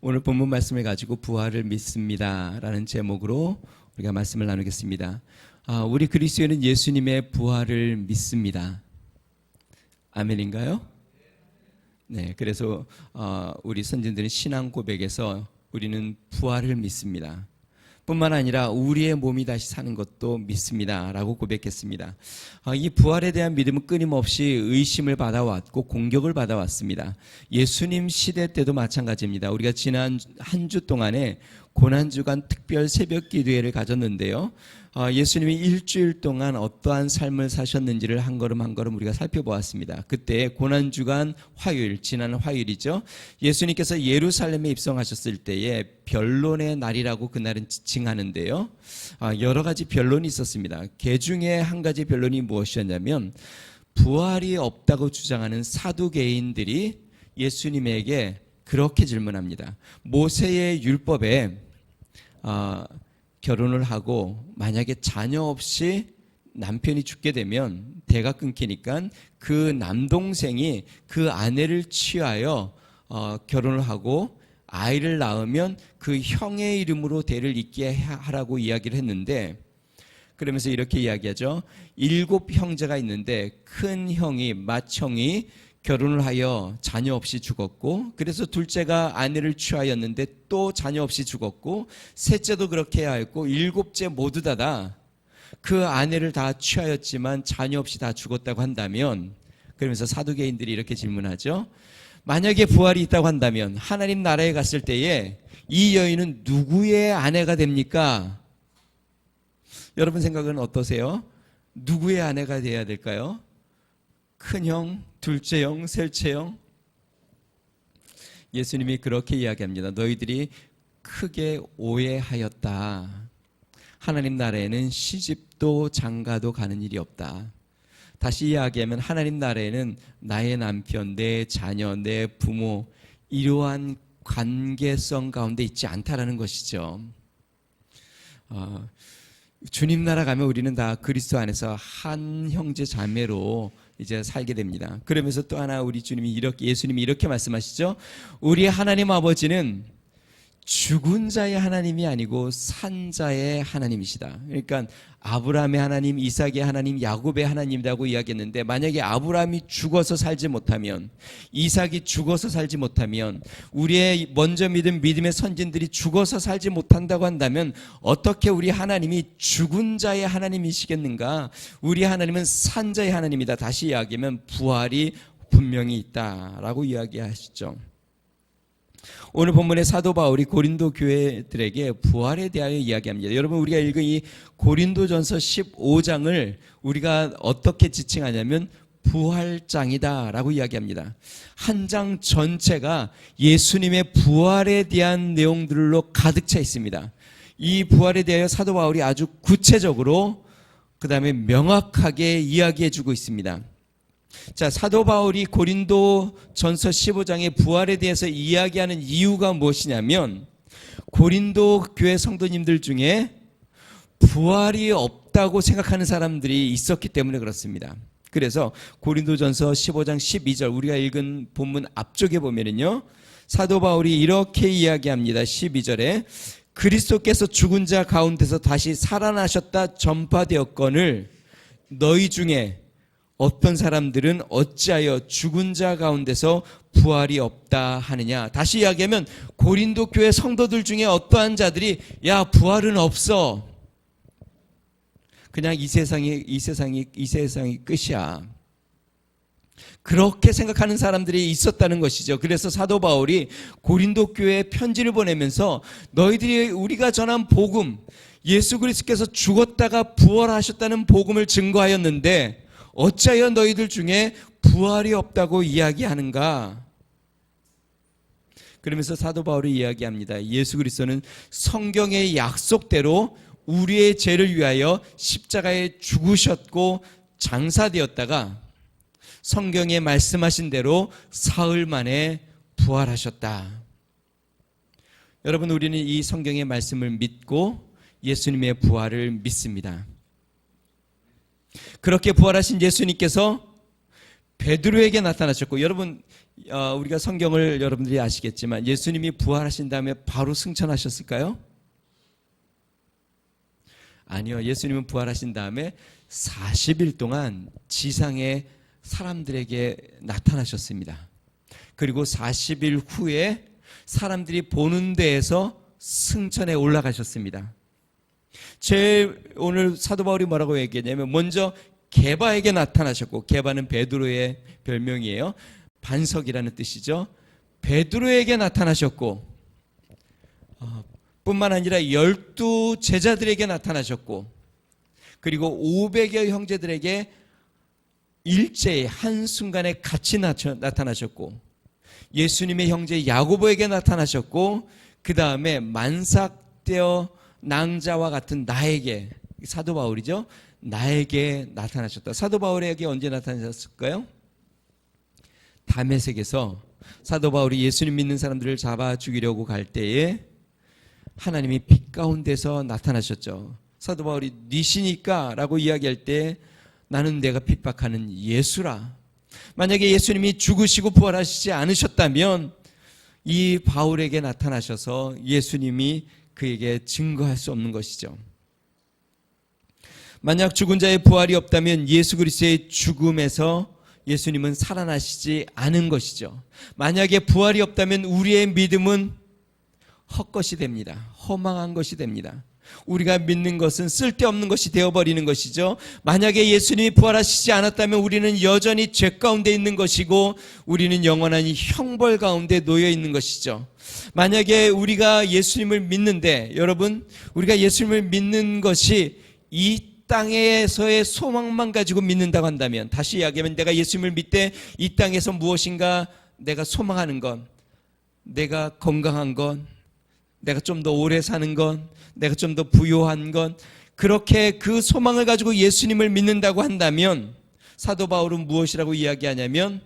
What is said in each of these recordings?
오늘 본문 말씀을 가지고 부활을 믿습니다 라는 제목으로 우리가 말씀을 나누겠습니다. 우리 그리스도인은 예수님의 부활을 믿습니다. 아멘인가요? 네, 그래서 우리 선진들은 신앙 고백에서 우리는 부활을 믿습니다. 뿐만 아니라 우리의 몸이 다시 사는 것도 믿습니다 라고 고백했습니다. 이 부활에 대한 믿음은 끊임없이 의심을 받아왔고 공격을 받아왔습니다. 예수님 시대 때도 마찬가지입니다. 우리가 지난 한 주 동안에 고난주간 특별 새벽 기도회를 가졌는데요. 예수님이 일주일 동안 어떠한 삶을 사셨는지를 한 걸음 한 걸음 우리가 살펴보았습니다. 그때 고난주간 화요일, 지난 화요일이죠. 예수님께서 예루살렘에 입성하셨을 때에 변론의 날이라고 그날은 지칭하는데요. 여러 가지 변론이 있었습니다. 그 중에 한 가지 변론이 무엇이었냐면 부활이 없다고 주장하는 사두개인들이 예수님에게 그렇게 질문합니다. 모세의 율법에 결혼을 하고 만약에 자녀 없이 남편이 죽게 되면 대가 끊기니까 그 남동생이 그 아내를 취하여 결혼을 하고 아이를 낳으면 그 형의 이름으로 대를 잇게 하라고 이야기를 했는데, 그러면서 이렇게 이야기하죠. 7 형제가 있는데 큰 형이 맏형이 결혼을 하여 자녀 없이 죽었고, 그래서 둘째가 아내를 취하였는데 또 자녀 없이 죽었고, 셋째도 그렇게 해야 했고, 7째 모두 다 그 아내를 다 취하였지만 자녀 없이 다 죽었다고 한다면, 그러면서 사두개인들이 이렇게 질문하죠. 만약에 부활이 있다고 한다면 하나님 나라에 갔을 때에 이 여인은 누구의 아내가 됩니까? 여러분 생각은 어떠세요? 누구의 아내가 돼야 될까요? 큰형, 둘째형, 셋째형? 예수님이 그렇게 이야기합니다. 너희들이 크게 오해하였다. 하나님 나라에는 시집도 장가도 가는 일이 없다. 다시 이야기하면 하나님 나라에는 나의 남편, 내 자녀, 내 부모 이러한 관계성 가운데 있지 않다라는 것이죠. 주님 나라 가면 우리는 다 그리스도 안에서 한 형제 자매로 이제 살게 됩니다. 그러면서 또 하나 우리 예수님이 이렇게 말씀하시죠. 우리 하나님 아버지는 죽은 자의 하나님이 아니고 산 자의 하나님이시다. 그러니까 아브라함의 하나님, 이삭의 하나님, 야곱의 하나님이라고 이야기했는데, 만약에 아브라함이 죽어서 살지 못하면, 이삭이 죽어서 살지 못하면, 우리의 먼저 믿은 믿음의 선진들이 죽어서 살지 못한다고 한다면 어떻게 우리 하나님이 죽은 자의 하나님이시겠는가? 우리 하나님은 산 자의 하나님이다. 다시 이야기하면 부활이 분명히 있다라고 이야기하시죠. 오늘 본문의 사도 바울이 고린도 교회들에게 부활에 대하여 이야기합니다. 여러분, 우리가 읽은 이 고린도전서 15장을 우리가 어떻게 지칭하냐면 부활장이다라고 이야기합니다. 한 장 전체가 예수님의 부활에 대한 내용들로 가득 차 있습니다. 이 부활에 대하여 사도 바울이 아주 구체적으로 그 다음에 명확하게 이야기해주고 있습니다. 자, 사도 바울이 고린도 전서 15장의 부활에 대해서 이야기하는 이유가 무엇이냐면, 고린도 교회 성도님들 중에 부활이 없다고 생각하는 사람들이 있었기 때문에 그렇습니다. 그래서 고린도 전서 15장 12절 우리가 읽은 본문 앞쪽에 보면은요, 사도 바울이 이렇게 이야기합니다. 12절에 그리스도께서 죽은 자 가운데서 다시 살아나셨다 전파되었거늘 너희 중에 어떤 사람들은 어찌하여 죽은 자 가운데서 부활이 없다 하느냐. 다시 이야기하면 고린도 교회 성도들 중에 어떠한 자들이 야, 부활은 없어, 그냥 이 세상이 끝이야, 그렇게 생각하는 사람들이 있었다는 것이죠. 그래서 사도 바울이 고린도 교회에 편지를 보내면서 너희들이 우리가 전한 복음, 예수 그리스도께서 죽었다가 부활하셨다는 복음을 증거하였는데 어찌하여 너희들 중에 부활이 없다고 이야기하는가? 그러면서 사도 바울이 이야기합니다. 예수 그리스도는 성경의 약속대로 우리의 죄를 위하여 십자가에 죽으셨고 장사되었다가 성경에 말씀하신 대로 사흘 만에 부활하셨다. 여러분, 우리는 이 성경의 말씀을 믿고 예수님의 부활을 믿습니다. 그렇게 부활하신 예수님께서 베드로에게 나타나셨고, 여러분 우리가 성경을 여러분들이 아시겠지만 예수님이 부활하신 다음에 바로 승천하셨을까요? 아니요. 예수님은 부활하신 다음에 40일 동안 지상의 사람들에게 나타나셨습니다. 그리고 40일 후에 사람들이 보는 데에서 승천에 올라가셨습니다. 오늘 사도 바울이 뭐라고 얘기했냐면, 먼저 게바에게 나타나셨고, 게바는 베드로의 별명이에요. 반석이라는 뜻이죠. 베드로에게 나타나셨고, 뿐만 아니라 12 제자들에게 나타나셨고, 그리고 500여 형제들에게 일제히 한순간에 같이 나타나셨고, 예수님의 형제 야고보에게 나타나셨고, 그 다음에 만삭되어 낭자와 같은 나에게, 사도 바울이죠, 나에게 나타나셨다. 사도 바울에게 언제 나타나셨을까요? 다메섹에서 사도 바울이 예수님 믿는 사람들을 잡아 죽이려고 갈 때에 하나님이 빛 가운데서 나타나셨죠. 사도 바울이 니시니까 라고 이야기할 때, 나는 내가 핍박하는 예수라. 만약에 예수님이 죽으시고 부활하시지 않으셨다면 이 바울에게 나타나셔서 예수님이 그에게 증거할 수 없는 것이죠. 만약 죽은 자의 부활이 없다면 예수 그리스도의 죽음에서 예수님은 살아나시지 않은 것이죠. 만약에 부활이 없다면 우리의 믿음은 헛것이 됩니다. 허망한 것이 됩니다. 우리가 믿는 것은 쓸데없는 것이 되어버리는 것이죠. 만약에 예수님이 부활하시지 않았다면 우리는 여전히 죄 가운데 있는 것이고, 우리는 영원한 형벌 가운데 놓여 있는 것이죠. 만약에 우리가 예수님을 믿는데, 여러분, 우리가 예수님을 믿는 것이 이 땅에서의 소망만 가지고 믿는다고 한다면, 다시 이야기하면 내가 예수님을 믿되 이 땅에서 무엇인가 내가 소망하는 건, 내가 건강한 건, 내가 좀 더 오래 사는 건, 내가 좀 더 부유한 건, 그렇게 그 소망을 가지고 예수님을 믿는다고 한다면 사도 바울은 무엇이라고 이야기하냐면,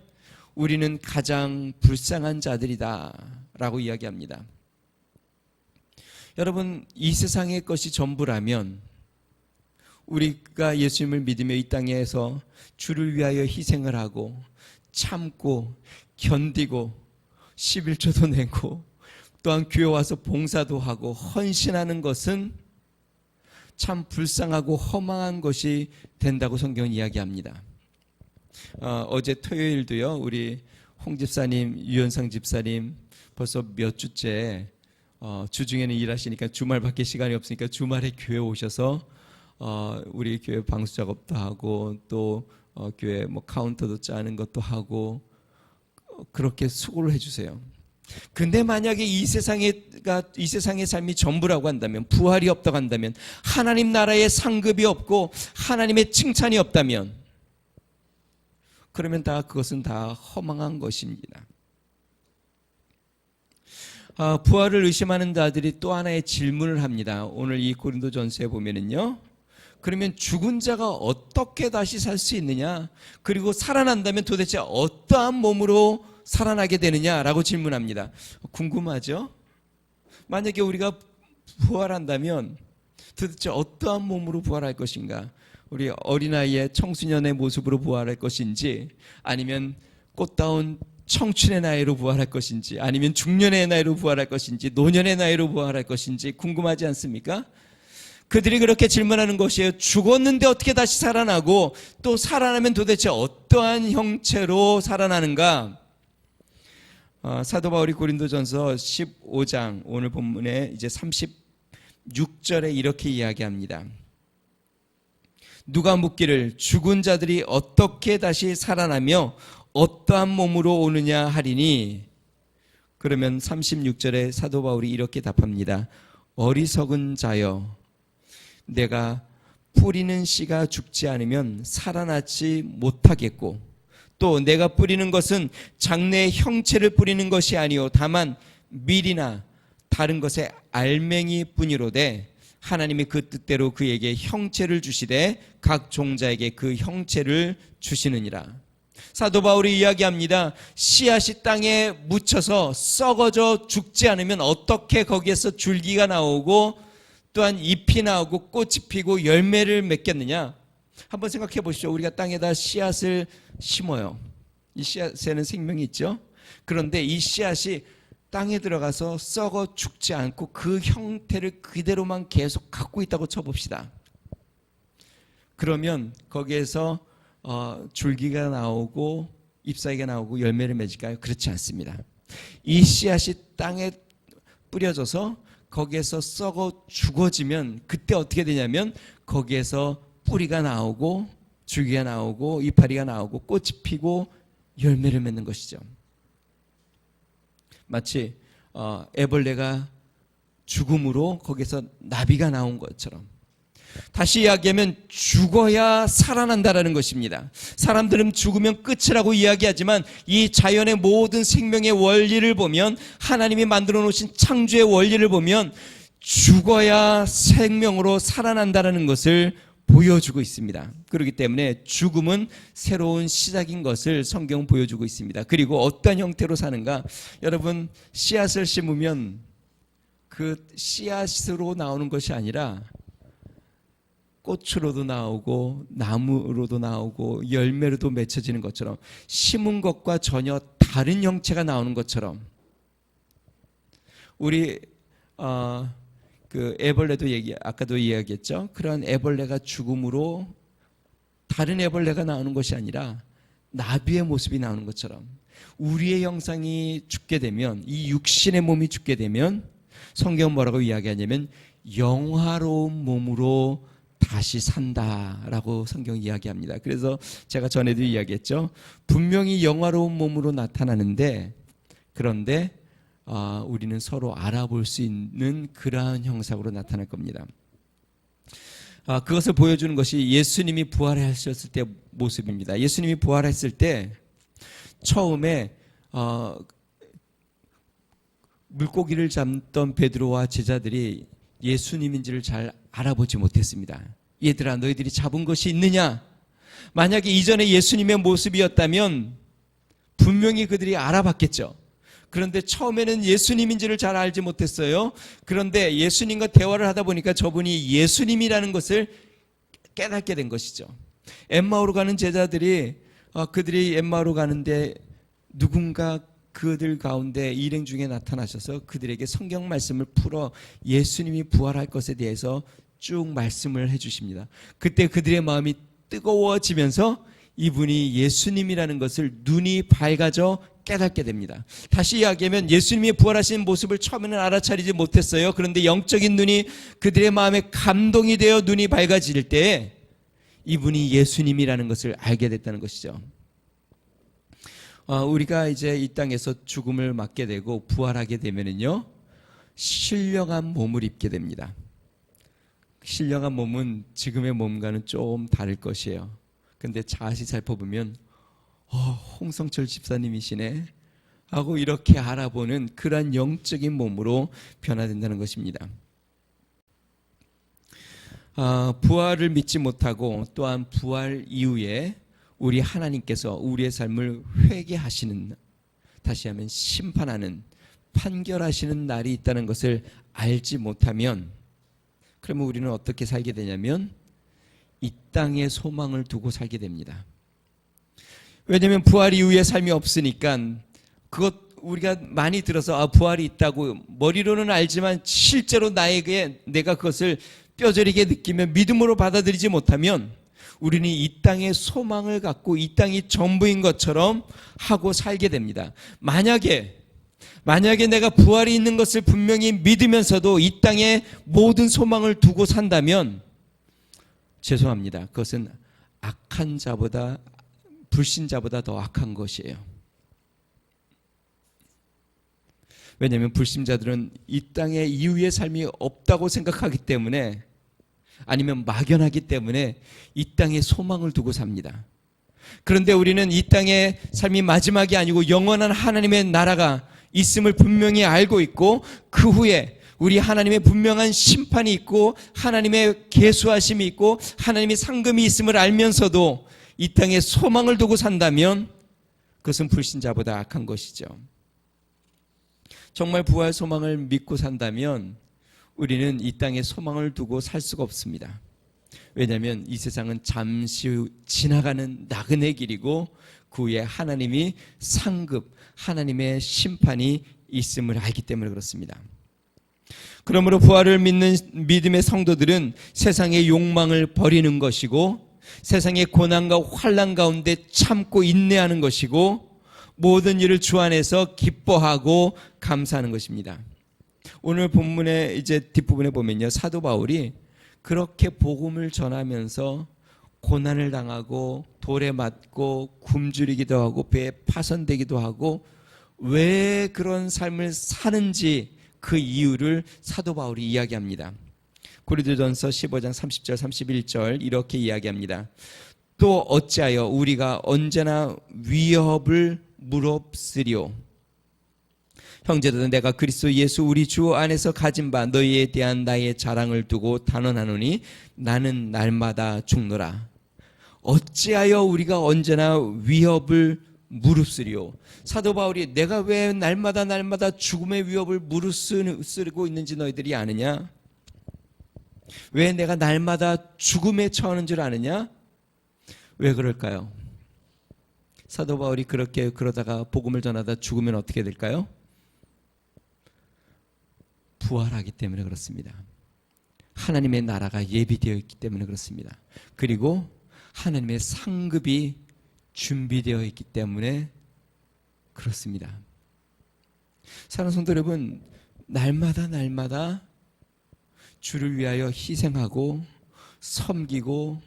우리는 가장 불쌍한 자들이다 라고 이야기합니다. 여러분, 이 세상의 것이 전부라면 우리가 예수님을 믿으며 이 땅에서 주를 위하여 희생을 하고 참고 견디고 11조도 내고 또한 교회 와서 봉사도 하고 헌신하는 것은 참 불쌍하고 허망한 것이 된다고 성경은 이야기합니다. 어제 토요일도요, 우리 홍 집사님, 유현상 집사님 벌써 몇 주째 주중에는 일하시니까 주말밖에 시간이 없으니까 주말에 교회 오셔서 우리 교회 방수 작업도 하고 또 교회 뭐 카운터도 짜는 것도 하고 그렇게 수고를 해주세요. 근데 만약에 이 세상의 삶이 전부라고 한다면, 부활이 없다고 한다면, 하나님 나라의 상급이 없고 하나님의 칭찬이 없다면, 그러면 그것은 다 허망한 것입니다. 부활을 의심하는 자들이 또 하나의 질문을 합니다. 오늘 이 고린도전서에 보면은요, 그러면 죽은 자가 어떻게 다시 살 수 있느냐, 그리고 살아난다면 도대체 어떠한 몸으로 살아나게 되느냐라고 질문합니다. 궁금하죠? 만약에 우리가 부활한다면 도대체 어떠한 몸으로 부활할 것인가? 우리 어린아이의 청소년의 모습으로 부활할 것인지, 아니면 꽃다운 청춘의 나이로 부활할 것인지, 아니면 중년의 나이로 부활할 것인지, 노년의 나이로 부활할 것인지 궁금하지 않습니까? 그들이 그렇게 질문하는 것이에요. 죽었는데 어떻게 다시 살아나고, 또 살아나면 도대체 어떠한 형체로 살아나는가? 사도 바울이 고린도전서 15장 오늘 본문에 이제 36절에 이렇게 이야기합니다. 누가 묻기를 죽은 자들이 어떻게 다시 살아나며 어떠한 몸으로 오느냐 하리니, 그러면 36절에 사도 바울이 이렇게 답합니다. 어리석은 자여, 내가 뿌리는 씨가 죽지 않으면 살아나지 못하겠고, 또 내가 뿌리는 것은 장래의 형체를 뿌리는 것이 아니요 다만 밀이나 다른 것의 알맹이 뿐이로되, 하나님이 그 뜻대로 그에게 형체를 주시되 각 종자에게 그 형체를 주시느니라. 사도 바울이 이야기합니다. 씨앗이 땅에 묻혀서 썩어져 죽지 않으면 어떻게 거기에서 줄기가 나오고 또한 잎이 나오고 꽃이 피고 열매를 맺겠느냐. 한번 생각해 보시죠. 우리가 땅에다 씨앗을 심어요. 이 씨앗에는 생명이 있죠. 그런데 이 씨앗이 땅에 들어가서 썩어 죽지 않고 그 형태를 그대로만 계속 갖고 있다고 쳐봅시다. 그러면 거기에서 줄기가 나오고 잎사귀가 나오고 열매를 맺을까요? 그렇지 않습니다. 이 씨앗이 땅에 뿌려져서 거기에서 썩어 죽어지면 그때 어떻게 되냐면 거기에서 뿌리가 나오고 줄기가 나오고 이파리가 나오고 꽃이 피고 열매를 맺는 것이죠. 마치 애벌레가 죽음으로 거기서 나비가 나온 것처럼, 다시 이야기하면 죽어야 살아난다라는 것입니다. 사람들은 죽으면 끝이라고 이야기하지만 이 자연의 모든 생명의 원리를 보면, 하나님이 만들어 놓으신 창조의 원리를 보면 죽어야 생명으로 살아난다라는 것을 보여주고 있습니다. 그렇기 때문에 죽음은 새로운 시작인 것을 성경은 보여주고 있습니다. 그리고 어떤 형태로 사는가? 여러분, 씨앗을 심으면 그 씨앗으로 나오는 것이 아니라 꽃으로도 나오고 나무로도 나오고 열매로도 맺혀지는 것처럼, 심은 것과 전혀 다른 형체가 나오는 것처럼, 우리 그 애벌레도 아까도 이야기했죠. 그런 애벌레가 죽음으로 다른 애벌레가 나오는 것이 아니라 나비의 모습이 나오는 것처럼, 우리의 형상이 죽게 되면, 이 육신의 몸이 죽게 되면 성경은 뭐라고 이야기하냐면 영화로운 몸으로 다시 산다라고 성경이 이야기합니다. 그래서 제가 전에도 이야기했죠. 분명히 영화로운 몸으로 나타나는데, 그런데 우리는 서로 알아볼 수 있는 그러한 형상으로 나타날 겁니다. 그것을 보여주는 것이 예수님이 부활하셨을 때 모습입니다. 예수님이 부활했을 때 처음에 물고기를 잡던 베드로와 제자들이 예수님인지를 잘 알아보지 못했습니다. 얘들아, 너희들이 잡은 것이 있느냐? 만약에 이전에 예수님의 모습이었다면 분명히 그들이 알아봤겠죠. 그런데 처음에는 예수님인지를 잘 알지 못했어요. 그런데 예수님과 대화를 하다 보니까 저분이 예수님이라는 것을 깨닫게 된 것이죠. 엠마오로 가는 제자들이 그들이 엠마오로 가는데 누군가 그들 가운데 일행 중에 나타나셔서 그들에게 성경 말씀을 풀어 예수님이 부활할 것에 대해서 쭉 말씀을 해주십니다. 그때 그들의 마음이 뜨거워지면서 이분이 예수님이라는 것을 눈이 밝아져 깨닫게 됩니다. 다시 이야기하면 예수님이 부활하신 모습을 처음에는 알아차리지 못했어요. 그런데 영적인 눈이 그들의 마음에 감동이 되어 눈이 밝아질 때 이분이 예수님이라는 것을 알게 됐다는 것이죠. 우리가 이제 이 땅에서 죽음을 맞게 되고 부활하게 되면은요, 신령한 몸을 입게 됩니다. 신령한 몸은 지금의 몸과는 좀 다를 것이에요. 근데 자세히 살펴보면 홍성철 집사님이시네 하고 이렇게 알아보는 그러한 영적인 몸으로 변화된다는 것입니다. 부활을 믿지 못하고 또한 부활 이후에 우리 하나님께서 우리의 삶을 회개하시는, 다시 하면 심판하는, 판결하시는 날이 있다는 것을 알지 못하면, 그러면 우리는 어떻게 살게 되냐면 이 땅에 소망을 두고 살게 됩니다. 왜냐하면 부활 이후의 삶이 없으니까, 그것 우리가 많이 들어서 부활이 있다고 머리로는 알지만 실제로 나에게 내가 그것을 뼈저리게 느끼며 믿음으로 받아들이지 못하면 우리는 이 땅에 소망을 갖고 이 땅이 전부인 것처럼 하고 살게 됩니다. 만약에 내가 부활이 있는 것을 분명히 믿으면서도 이 땅에 모든 소망을 두고 산다면, 죄송합니다, 그것은 악한 자보다, 불신자보다 더 악한 것이에요. 왜냐하면 불신자들은 이 땅에 이후의 삶이 없다고 생각하기 때문에, 아니면 막연하기 때문에 이 땅에 소망을 두고 삽니다. 그런데 우리는 이 땅의 삶이 마지막이 아니고 영원한 하나님의 나라가 있음을 분명히 알고 있고, 그 후에 우리 하나님의 분명한 심판이 있고 하나님의 계수하심이 있고 하나님의 상금이 있음을 알면서도 이 땅에 소망을 두고 산다면 그것은 불신자보다 악한 것이죠. 정말 부활 소망을 믿고 산다면 우리는 이 땅에 소망을 두고 살 수가 없습니다. 왜냐하면 이 세상은 잠시 지나가는 나그네 길이고 그 후에 하나님이 상급, 하나님의 심판이 있음을 알기 때문에 그렇습니다. 그러므로 부활을 믿는 믿음의 성도들은 세상의 욕망을 버리는 것이고 세상의 고난과 환난 가운데 참고 인내하는 것이고 모든 일을 주 안에서 기뻐하고 감사하는 것입니다. 오늘 본문의 이제 뒷부분에 보면요, 사도 바울이 그렇게 복음을 전하면서 고난을 당하고 돌에 맞고 굶주리기도 하고 배에 파손되기도 하고 왜 그런 삶을 사는지 그 이유를 사도 바울이 이야기합니다. 고린도전서 15장 30절 31절 이렇게 이야기합니다. 또 어찌하여 우리가 언제나 위협을 무릅쓰리오. 형제들은 내가 그리스도 예수 우리 주 안에서 가진 바 너희에 대한 나의 자랑을 두고 단언하노니 나는 날마다 죽노라. 어찌하여 우리가 언제나 위협을 무릅쓰리오. 사도 바울이 내가 왜 날마다 죽음의 위협을 무릅쓰고 있는지 너희들이 아느냐? 왜 내가 날마다 죽음에 처하는 줄 아느냐? 왜 그럴까요? 사도 바울이 그러다가 복음을 전하다 죽으면 어떻게 될까요? 부활하기 때문에 그렇습니다. 하나님의 나라가 예비되어 있기 때문에 그렇습니다. 그리고 하나님의 상급이 준비되어 있기 때문에 그렇습니다. 사랑하는 성도 여러분, 날마다 주를 위하여 희생하고 섬기고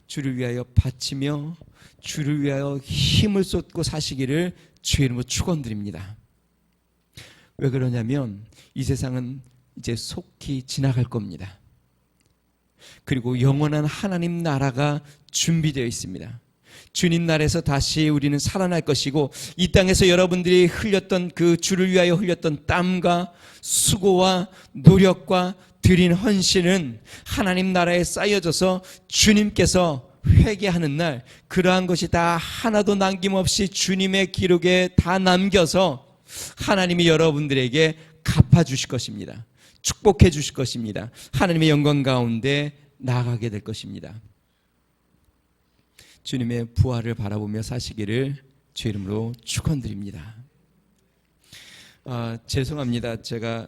주를 위하여 바치며 주를 위하여 힘을 쏟고 사시기를 주의 이름으로 축원드립니다. 왜 그러냐면 이 세상은 이제 속히 지나갈 겁니다. 그리고 영원한 하나님 나라가 준비되어 있습니다. 주님 나라에서 다시 우리는 살아날 것이고 이 땅에서 여러분들이 흘렸던 그 주를 위하여 흘렸던 땀과 수고와 노력과 드린 헌신은 하나님 나라에 쌓여져서 주님께서 회개하는 날 그러한 것이 다 하나도 남김없이 주님의 기록에 다 남겨서 하나님이 여러분들에게 갚아주실 것입니다. 축복해 주실 것입니다. 하나님의 영광 가운데 나아가게 될 것입니다. 주님의 부활을 바라보며 사시기를 주 이름으로 축원드립니다. 죄송합니다. 제가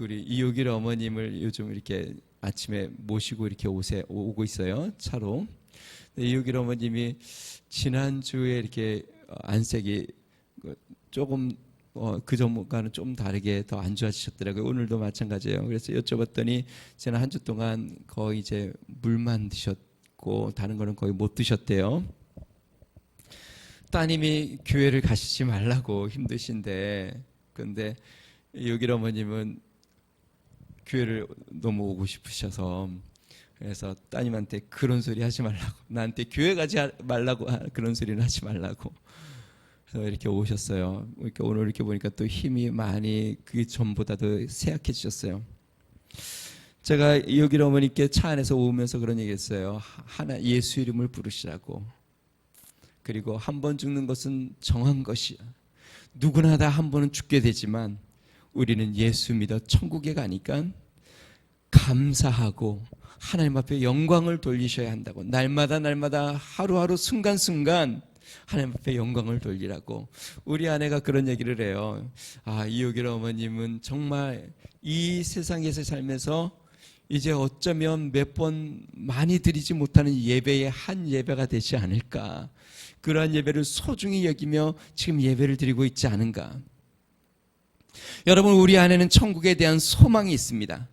우리 이효길 어머님을 요즘 이렇게 아침에 모시고 이렇게 오고 있어요. 차로. 이효길 어머님이 지난주에 이렇게 안색이 조금 그 전과는 좀 다르게 더 안 좋아지셨더라고요. 오늘도 마찬가지예요. 그래서 여쭤봤더니 지난 한 주 동안 거의 이제 물만 드셨고 다른 거는 거의 못 드셨대요. 따님이 교회를 가시지 말라고 힘드신데 근데 여기 어머님은 교회를 너무 오고 싶으셔서 그래서 따님한테 그런 소리 하지 말라고 나한테 교회 가지 말라고 그런 소리는 하지 말라고 그래서 이렇게 오셨어요. 그러니까 오늘 이렇게 보니까 또 힘이 많이 그 전보다 더 쇠약해지셨어요. 제가 여기 어머니께 차 안에서 오면서 그런 얘기했어요. 하나 예수 이름을 부르시라고. 그리고 한 번 죽는 것은 정한 것이야. 누구나 다 한 번은 죽게 되지만 우리는 예수 믿어 천국에 가니까 감사하고 하나님 앞에 영광을 돌리셔야 한다고. 날마다 하루하루 순간순간 하나님 앞에 영광을 돌리라고. 우리 아내가 그런 얘기를 해요. 이효길 어머님은 정말 이 세상에서 살면서 이제 어쩌면 몇 번 많이 드리지 못하는 예배의 한 예배가 되지 않을까. 그러한 예배를 소중히 여기며 지금 예배를 드리고 있지 않은가. 여러분, 우리 안에는 천국에 대한 소망이 있습니다.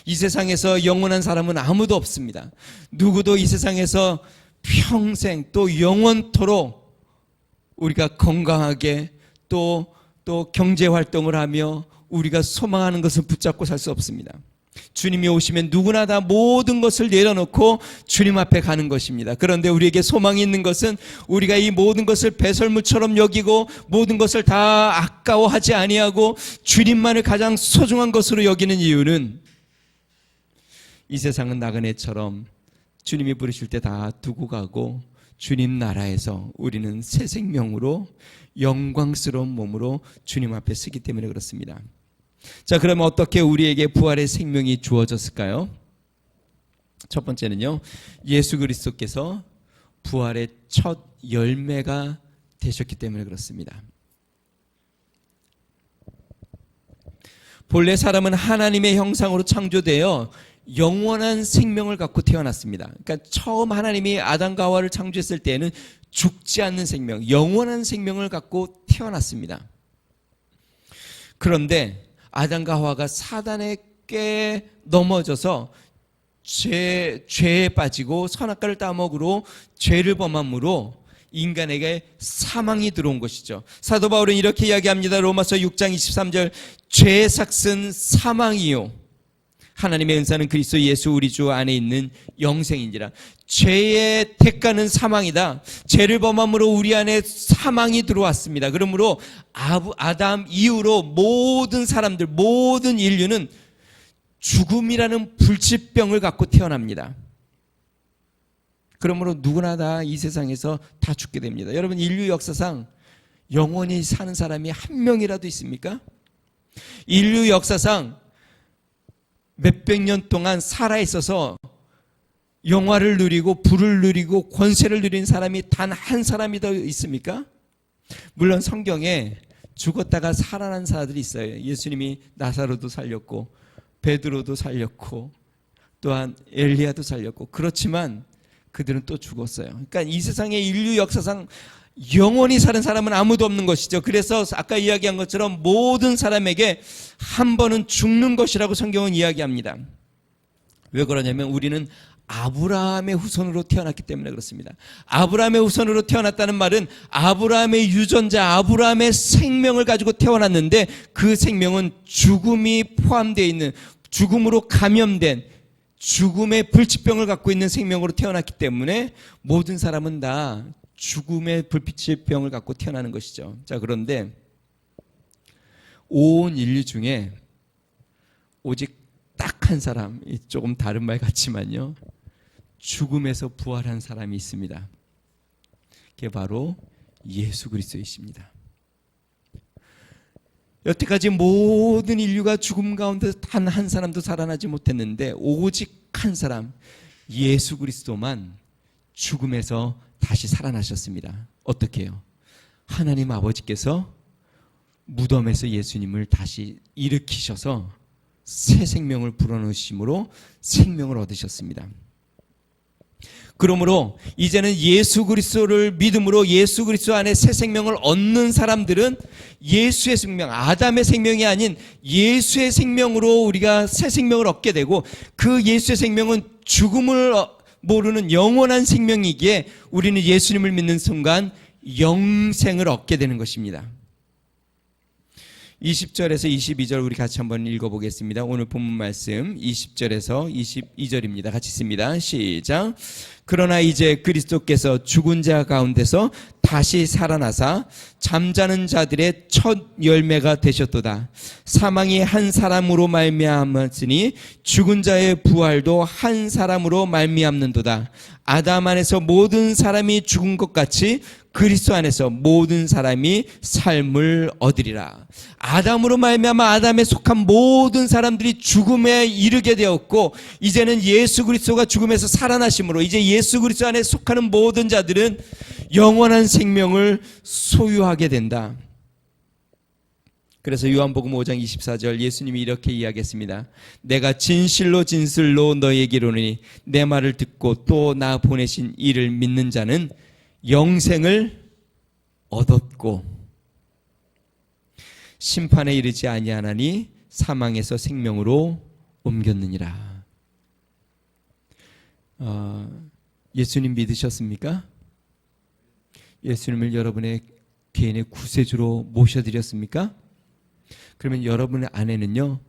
이 세상에서 영원한 사람은 아무도 없습니다. 누구도 이 세상에서 평생 또 영원토록 우리가 건강하게 또 경제활동을 하며 우리가 소망하는 것을 붙잡고 살 수 없습니다. 주님이 오시면 누구나 다 모든 것을 내려놓고 주님 앞에 가는 것입니다. 그런데 우리에게 소망이 있는 것은 우리가 이 모든 것을 배설물처럼 여기고 모든 것을 다 아까워하지 아니하고 주님만을 가장 소중한 것으로 여기는 이유는 이 세상은 나그네처럼 주님이 부르실 때 다 두고 가고 주님 나라에서 우리는 새 생명으로 영광스러운 몸으로 주님 앞에 서기 때문에 그렇습니다. 자, 그러면 어떻게 우리에게 부활의 생명이 주어졌을까요? 첫 번째는요, 예수 그리스도께서 부활의 첫 열매가 되셨기 때문에 그렇습니다. 본래 사람은 하나님의 형상으로 창조되어 영원한 생명을 갖고 태어났습니다. 그러니까 처음 하나님이 아담과 하와를 창조했을 때에는 죽지 않는 생명, 영원한 생명을 갖고 태어났습니다. 그런데 아담과 하와가 사단에게 넘어져서 죄에 빠지고 선악과를 따먹으로 죄를 범함으로 인간에게 사망이 들어온 것이죠. 사도 바울은 이렇게 이야기합니다. 로마서 6장 23절, 죄의 삭은 사망이요 하나님의 은사는 그리스도 예수 우리 주 안에 있는 영생인지라. 죄의 대가는 사망이다. 죄를 범함으로 우리 안에 사망이 들어왔습니다. 그러므로 아담 이후로 모든 사람들, 모든 인류는 죽음이라는 불치병을 갖고 태어납니다. 그러므로 누구나 다 이 세상에서 다 죽게 됩니다. 여러분, 인류 역사상 영원히 사는 사람이 한 명이라도 있습니까? 인류 역사상 몇백 년 동안 살아있어서 영화를 누리고 부를 누리고 권세를 누린 사람이 단 한 사람이 더 있습니까? 물론 성경에 죽었다가 살아난 사람들이 있어요. 예수님이 나사로도 살렸고 베드로도 살렸고 또한 엘리야도 살렸고, 그렇지만 그들은 또 죽었어요. 그러니까 이 세상의 인류 역사상 영원히 사는 사람은 아무도 없는 것이죠. 그래서 아까 이야기한 것처럼 모든 사람에게 한 번은 죽는 것이라고 성경은 이야기합니다. 왜 그러냐면 우리는 아브라함의 후손으로 태어났기 때문에 그렇습니다. 아브라함의 후손으로 태어났다는 말은 아브라함의 유전자, 아브라함의 생명을 가지고 태어났는데 그 생명은 죽음이 포함되어 있는, 죽음으로 감염된 죽음의 불치병을 갖고 있는 생명으로 태어났기 때문에 모든 사람은 다 죽음의 불치병을 갖고 태어나는 것이죠. 자, 그런데 온 인류 중에 오직 딱 한 사람, 조금 다른 말 같지만요, 죽음에서 부활한 사람이 있습니다. 그게 바로 예수 그리스도이십니다. 여태까지 모든 인류가 죽음 가운데 단 한 사람도 살아나지 못했는데 오직 한 사람, 예수 그리스도만 죽음에서 다시 살아나셨습니다. 어떻게 해요? 하나님 아버지께서 무덤에서 예수님을 다시 일으키셔서 새 생명을 불어넣으심으로 생명을 얻으셨습니다. 그러므로 이제는 예수 그리스도를 믿음으로 예수 그리스도 안에 새 생명을 얻는 사람들은 예수의 생명, 아담의 생명이 아닌 예수의 생명으로 우리가 새 생명을 얻게 되고, 그 예수의 생명은 죽음을 모르는 영원한 생명이기에 우리는 예수님을 믿는 순간 영생을 얻게 되는 것입니다. 20절에서 22절 우리 같이 한번 읽어보겠습니다. 오늘 본문 말씀 20절에서 22절입니다. 같이 읽습니다. 시작. 그러나 이제 그리스도께서 죽은 자 가운데서 다시 살아나사 잠자는 자들의 첫 열매가 되셨도다. 사망이 한 사람으로 말미암았으니 죽은 자의 부활도 한 사람으로 말미암는도다. 아담 안에서 모든 사람이 죽은 것 같이 그리스도 안에서 모든 사람이 삶을 얻으리라. 아담으로 말미암아 아담에 속한 모든 사람들이 죽음에 이르게 되었고, 이제는 예수 그리스도가 죽음에서 살아나심으로 이제 예수 그리스도 안에 속하는 모든 자들은 영원한 생명을 소유하게 된다. 그래서 요한복음 5장 24절 예수님이 이렇게 이야기했습니다. 내가 진실로 진실로 너희에게 이르노니 내 말을 듣고 또 나 보내신 이를 믿는 자는 영생을 얻었고 심판에 이르지 아니하나니 사망에서 생명으로 옮겼느니라. 예수님 믿으셨습니까? 예수님을 여러분의 개인의 구세주로 모셔드렸습니까? 그러면 여러분 안에는요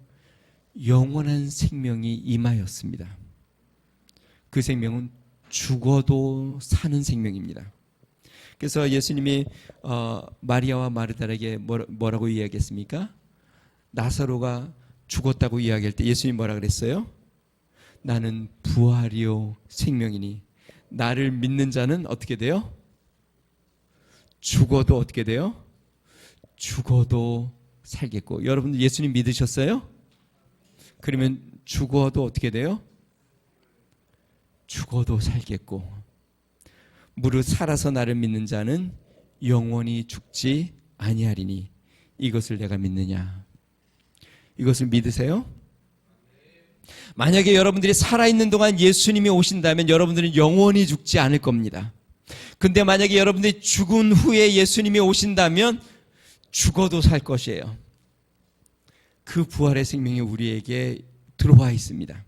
영원한 생명이 임하였습니다. 그 생명은 죽어도 사는 생명입니다. 그래서 예수님이 마리아와 마르다에게 뭐라고 이야기했습니까? 나사로가 죽었다고 이야기할 때 예수님이 뭐라 그랬어요? 나는 부활이요 생명이니 나를 믿는 자는 어떻게 돼요? 죽어도 어떻게 돼요? 죽어도 살겠고. 여러분 예수님 믿으셨어요? 그러면 죽어도 어떻게 돼요? 죽어도 살겠고 무릇 살아서 나를 믿는 자는 영원히 죽지 아니하리니 이것을 내가 믿느냐. 이것을 믿으세요? 만약에 여러분들이 살아있는 동안 예수님이 오신다면 여러분들은 영원히 죽지 않을 겁니다. 근데 만약에 여러분들이 죽은 후에 예수님이 오신다면 죽어도 살 것이에요. 그 부활의 생명이 우리에게 들어와 있습니다.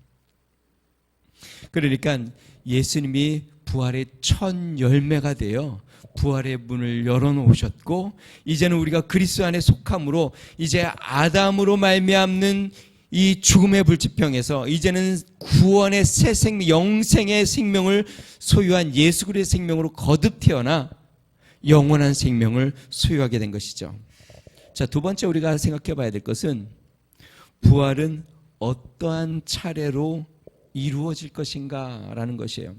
그러니까 예수님이 부활의 첫 열매가 되어 부활의 문을 열어놓으셨고 이제는 우리가 그리스도 안에 속함으로 이제 아담으로 말미암는 이 죽음의 불치병에서 이제는 구원의 새 생명, 영생의 생명을 소유한 예수 그리스도의 생명으로 거듭 태어나 영원한 생명을 소유하게 된 것이죠. 자, 두 번째 우리가 생각해 봐야 될 것은 부활은 어떠한 차례로 이루어질 것인가라는 것이에요.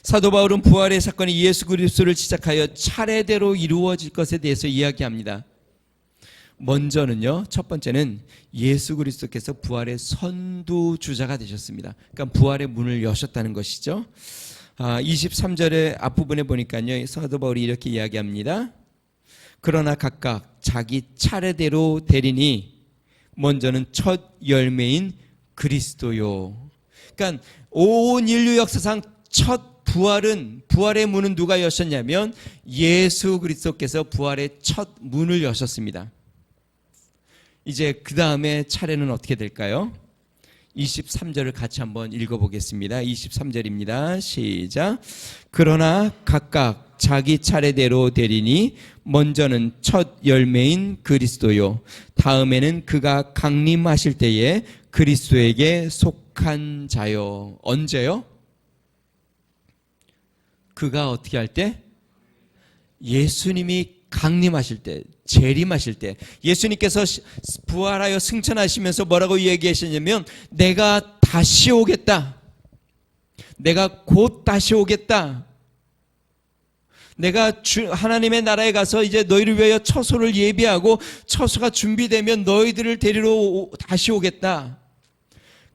사도 바울은 부활의 사건이 예수 그리스도를 시작하여 차례대로 이루어질 것에 대해서 이야기합니다. 먼저는요, 첫 번째는 예수 그리스도께서 부활의 선두주자가 되셨습니다. 그러니까 부활의 문을 여셨다는 것이죠. 23절의 앞부분에 보니까요, 사도 바울이 이렇게 이야기합니다. 그러나 각각 자기 차례대로 되리니 먼저는 첫 열매인 그리스도요. 그러니까 온 인류 역사상 첫 부활의 문은 누가 여셨냐면 예수 그리스도께서 부활의 첫 문을 여셨습니다. 이제 그 다음에 차례는 어떻게 될까요? 23절을 같이 한번 읽어보겠습니다. 23절입니다. 시작. 그러나 각각 자기 차례대로 되리니 먼저는 첫 열매인 그리스도요. 다음에는 그가 강림하실 때에 그리스도에게 속한 자요. 언제요? 그가 어떻게 할 때? 예수님이 강림하실 때, 재림하실 때, 예수님께서 부활하여 승천하시면서 뭐라고 얘기하시냐면 내가 다시 오겠다. 내가 곧 다시 오겠다. 내가 하나님의 나라에 가서 이제 너희를 위하여 처소를 예비하고 처소가 준비되면 너희들을 데리러 다시 오겠다.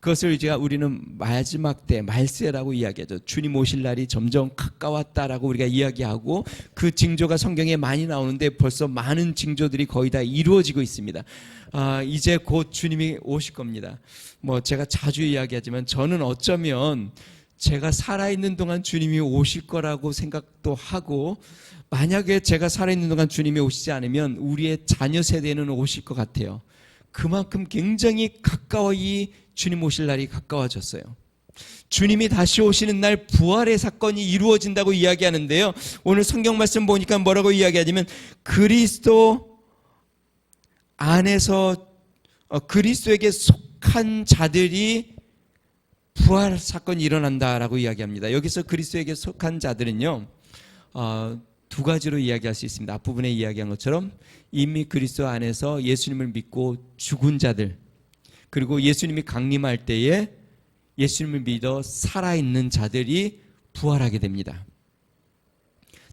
그것을 이제 우리는 마지막 때 말세라고 이야기하죠. 주님 오실 날이 점점 가까웠다라고 우리가 이야기하고 그 징조가 성경에 많이 나오는데 벌써 많은 징조들이 거의 다 이루어지고 있습니다. 이제 곧 주님이 오실 겁니다. 제가 자주 이야기하지만 저는 어쩌면 제가 살아있는 동안 주님이 오실 거라고 생각도 하고 만약에 제가 살아있는 동안 주님이 오시지 않으면 우리의 자녀 세대는 오실 것 같아요. 그만큼 굉장히 가까이 주님 오실 날이 가까워졌어요. 주님이 다시 오시는 날 부활의 사건이 이루어진다고 이야기하는데요. 오늘 성경 말씀 보니까 뭐라고 이야기하냐면 그리스도 안에서 그리스도에게 속한 자들이 부활 사건이 일어난다라고 이야기합니다. 여기서 그리스도에게 속한 자들은요, 두 가지로 이야기할 수 있습니다. 앞부분에 이야기한 것처럼 이미 그리스도 안에서 예수님을 믿고 죽은 자들, 그리고 예수님이 강림할 때에 예수님을 믿어 살아있는 자들이 부활하게 됩니다.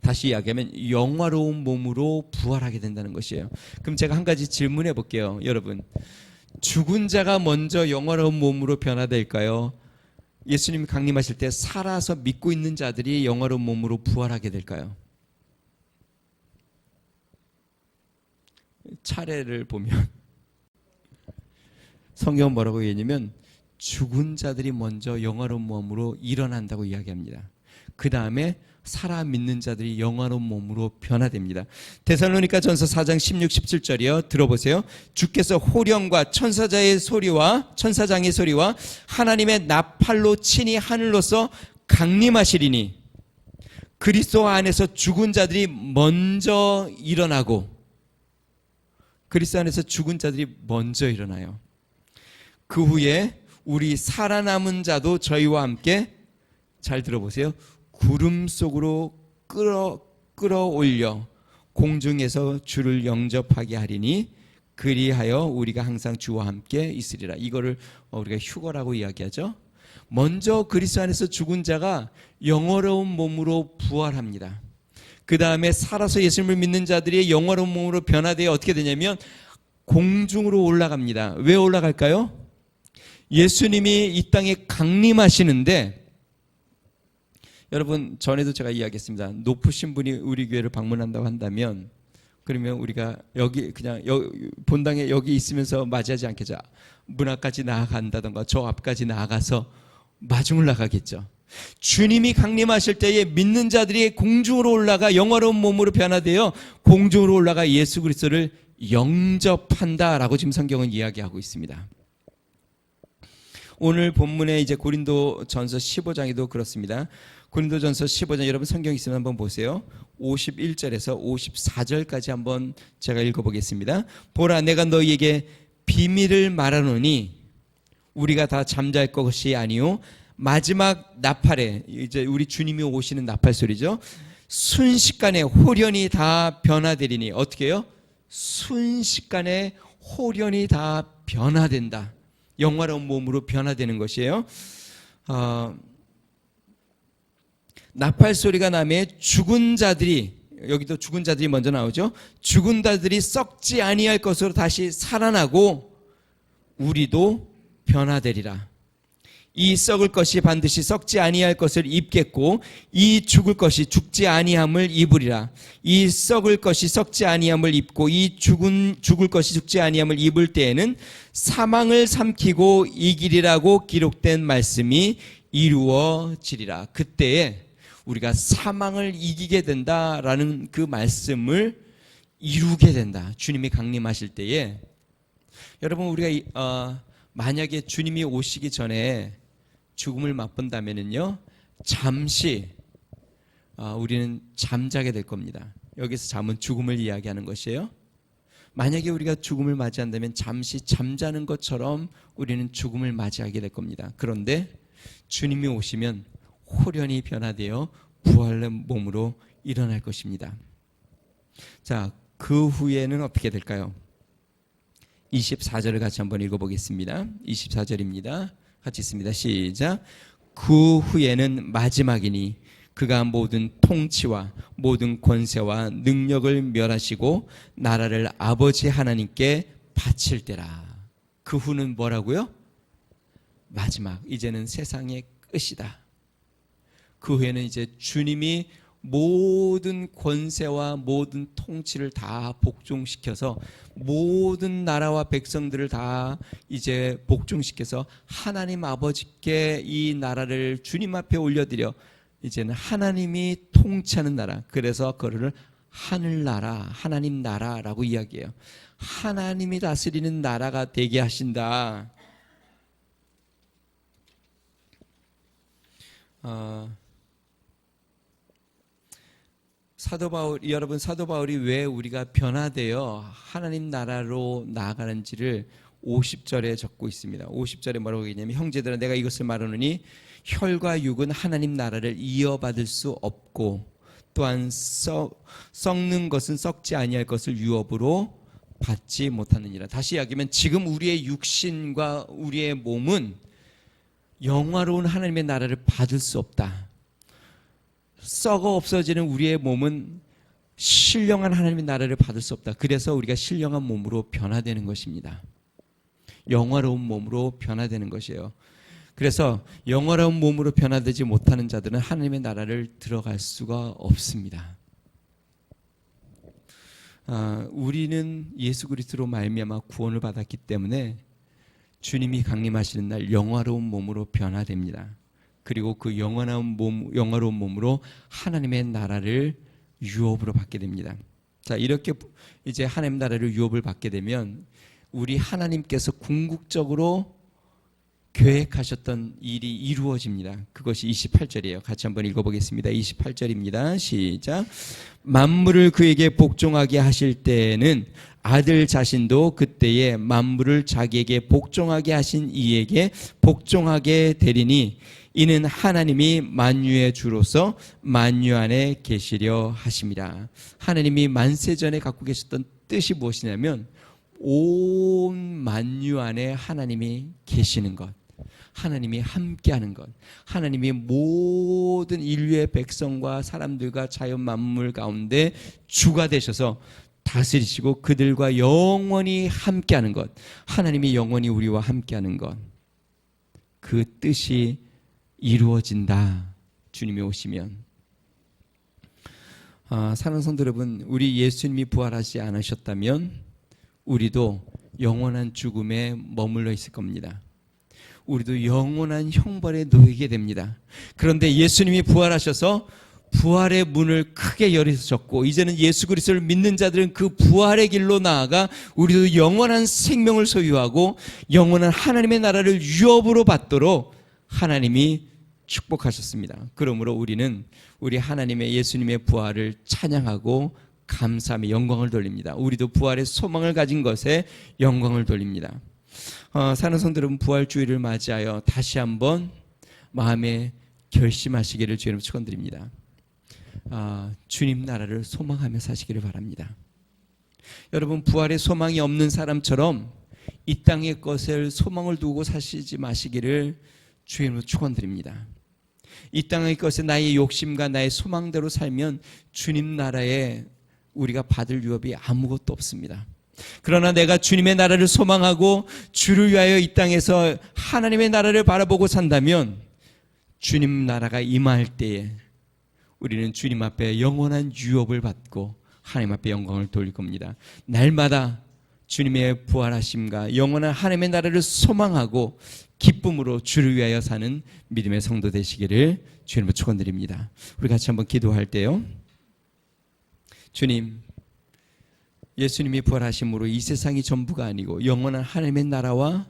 다시 이야기하면 영화로운 몸으로 부활하게 된다는 것이에요. 그럼 제가 한 가지 질문해 볼게요. 여러분, 죽은 자가 먼저 영화로운 몸으로 변화될까요? 예수님이 강림하실 때 살아서 믿고 있는 자들이 영화로운 몸으로 부활하게 될까요? 차례를 보면 성경은 뭐라고 얘기하냐면 죽은 자들이 먼저 영화로운 몸으로 일어난다고 이야기합니다. 그 다음에 살아 믿는 자들이 영화로운 몸으로 변화됩니다. 데살로니가 전서 4장 16, 17절이요. 들어보세요. 주께서 호령과 천사장의 소리와 하나님의 나팔로 친히 하늘로서 강림하시리니 그리스도 안에서 죽은 자들이 먼저 일어나고 그리스도 안에서 죽은 자들이 먼저 일어나요. 그 후에 우리 살아남은 자도 저희와 함께 잘 들어보세요. 구름 속으로 끌어올려 공중에서 주를 영접하게 하리니 그리하여 우리가 항상 주와 함께 있으리라. 이거를 우리가 휴거라고 이야기하죠. 먼저 그리스도 안에서 죽은 자가 영화로운 몸으로 부활합니다. 그 다음에 살아서 예수님을 믿는 자들이 영화로운 몸으로 변화되어 어떻게 되냐면 공중으로 올라갑니다. 왜 올라갈까요? 예수님이 이 땅에 강림하시는데, 여러분 전에도 제가 이야기했습니다. 높으신 분이 우리 교회를 방문한다고 한다면, 그러면 우리가 여기 그냥 본당에 여기 있으면서 맞이하지 않겠죠. 문 앞까지 나아간다던가 저 앞까지 나아가서 마중을 나가겠죠. 주님이 강림하실 때에 믿는 자들이 공중으로 올라가 영화로운 몸으로 변화되어 공중으로 올라가 예수 그리스도를 영접한다라고 지금 성경은 이야기하고 있습니다. 오늘 본문에 이제 고린도전서 15장에도 그렇습니다. 고린도전서 15장 여러분 성경 있으면 한번 보세요. 51절에서 54절까지 한번 제가 읽어보겠습니다. 보라, 내가 너희에게 비밀을 말하노니 우리가 다 잠잘 것이 아니요 마지막 나팔에, 이제 우리 주님이 오시는 나팔 소리죠. 순식간에 홀연히 다 변화되리니. 어떻게 해요? 순식간에 홀연히 다 변화된다. 영화로운 몸으로 변화되는 것이에요. 나팔 소리가 나면 죽은 자들이, 여기도 죽은 자들이 먼저 나오죠. 죽은 자들이 썩지 아니할 것으로 다시 살아나고 우리도 변화되리라. 이 썩을 것이 반드시 썩지 아니할 것을 입겠고 이 죽을 것이 죽지 아니함을 입으리라. 이 썩을 것이 썩지 아니함을 입고 이 죽을 것이 죽지 아니함을 입을 때에는 사망을 삼키고 이기리라고 기록된 말씀이 이루어지리라. 그때에 우리가 사망을 이기게 된다라는 그 말씀을 이루게 된다. 주님이 강림하실 때에. 여러분, 우리가 만약에 주님이 오시기 전에 죽음을 맛본다면은요, 잠시 우리는 잠자게 될 겁니다. 여기서 잠은 죽음을 이야기하는 것이에요. 만약에 우리가 죽음을 맞이한다면 잠시 잠자는 것처럼 우리는 죽음을 맞이하게 될 겁니다. 그런데 주님이 오시면 홀연히 변화되어 부활한 몸으로 일어날 것입니다. 자, 그 후에는 어떻게 될까요? 24절을 같이 한번 읽어보겠습니다. 24절입니다. 같이 있습니다. 시작. 그 후에는 마지막이니 그가 모든 통치와 모든 권세와 능력을 멸하시고 나라를 아버지 하나님께 바칠 때라. 그 후는 뭐라고요? 마지막. 이제는 세상의 끝이다. 그 후에는 이제 주님이 모든 권세와 모든 통치를 다 복종시켜서 모든 나라와 백성들을 다 이제 복종시켜서 하나님 아버지께 이 나라를 주님 앞에 올려드려 이제는 하나님이 통치하는 나라. 그래서 그거를 하늘나라, 하나님 나라라고 이야기해요. 하나님이 다스리는 나라가 되게 하신다. 여러분 사도 바울이 왜 우리가 변화되어 하나님 나라로 나아가는지를 50절에 적고 있습니다. 50절에 뭐라고 얘기냐면, 형제들아 내가 이것을 말하노니 혈과 육은 하나님 나라를 이어받을 수 없고 또한 썩는 것은 썩지 아니할 것을 유업으로 받지 못하느니라. 다시 이야기하면 지금 우리의 육신과 우리의 몸은 영화로운 하나님의 나라를 받을 수 없다. 썩어 없어지는 우리의 몸은 신령한 하나님의 나라를 받을 수 없다. 그래서 우리가 신령한 몸으로 변화되는 것입니다. 영화로운 몸으로 변화되는 것이에요. 그래서 영화로운 몸으로 변화되지 못하는 자들은 하나님의 나라를 들어갈 수가 없습니다. 우리는 예수 그리스도로 말미암아 구원을 받았기 때문에 주님이 강림하시는 날 영화로운 몸으로 변화됩니다. 그리고 그 영화로운 몸으로 하나님의 나라를 유업으로 받게 됩니다. 자, 이렇게 이제 하나님 나라를 유업을 받게 되면 우리 하나님께서 궁극적으로 계획하셨던 일이 이루어집니다. 그것이 28절이에요. 같이 한번 읽어보겠습니다. 28절입니다. 시작. 만물을 그에게 복종하게 하실 때에는 아들 자신도 그때에 만물을 자기에게 복종하게 하신 이에게 복종하게 되리니 이는 하나님이 만유의 주로서 만유 안에 계시려 하심이라. 하나님이 만세전에 갖고 계셨던 뜻이 무엇이냐면 온 만유 안에 하나님이 계시는 것, 하나님이 함께하는 것, 하나님이 모든 인류의 백성과 사람들과 자연 만물 가운데 주가 되셔서 다스리시고 그들과 영원히 함께하는 것, 하나님이 영원히 우리와 함께하는 것. 그 뜻이 이루어진다. 주님이 오시면. 사랑하는 성도 여러분, 우리 예수님이 부활하지 않으셨다면 우리도 영원한 죽음에 머물러 있을 겁니다. 우리도 영원한 형벌에 놓이게 됩니다. 그런데 예수님이 부활하셔서 부활의 문을 크게 열으셨고, 이제는 예수 그리스도를 믿는 자들은 그 부활의 길로 나아가 우리도 영원한 생명을 소유하고 영원한 하나님의 나라를 유업으로 받도록 하나님이 축복하셨습니다. 그러므로 우리는 우리 하나님의 예수님의 부활을 찬양하고 감사하며 영광을 돌립니다. 우리도 부활의 소망을 가진 것에 영광을 돌립니다. 사는 성도 여러분, 부활주의를 맞이하여 다시 한번 마음에 결심하시기를 주님 축원드립니다. 주님 나라를 소망하며 사시기를 바랍니다. 여러분, 부활의 소망이 없는 사람처럼 이 땅의 것을 소망을 두고 사시지 마시기를 주님으로 축원드립니다. 이 땅의 것에 나의 욕심과 나의 소망대로 살면 주님 나라에 우리가 받을 유업이 아무것도 없습니다. 그러나 내가 주님의 나라를 소망하고 주를 위하여 이 땅에서 하나님의 나라를 바라보고 산다면 주님 나라가 임할 때에 우리는 주님 앞에 영원한 유업을 받고 하나님 앞에 영광을 돌릴 겁니다. 날마다 주님의 부활하심과 영원한 하나님의 나라를 소망하고 기쁨으로 주를 위하여 사는 믿음의 성도 되시기를 주님으로 축원드립니다. 우리 같이 한번 기도할 때요. 주님, 예수님이 부활하심으로 이 세상이 전부가 아니고 영원한 하나님의 나라와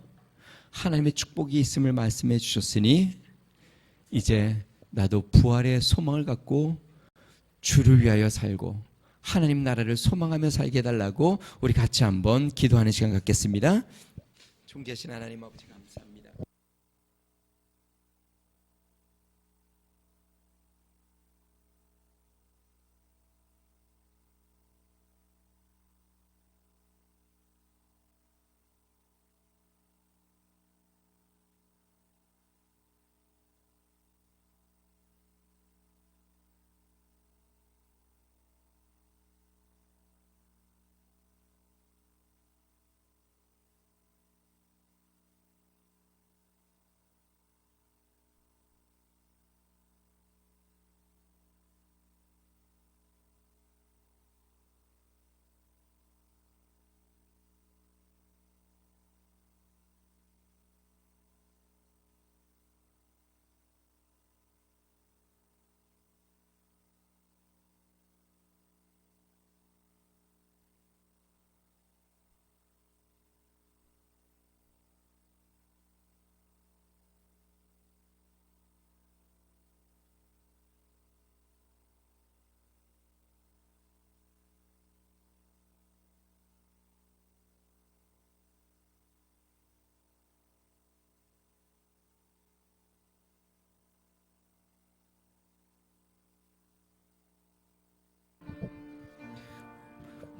하나님의 축복이 있음을 말씀해 주셨으니 이제 나도 부활의 소망을 갖고 주를 위하여 살고 하나님 나라를 소망하며 살게 해달라고 우리 같이 한번 기도하는 시간 갖겠습니다. 존귀하신 하나님 아버지 감사합니다.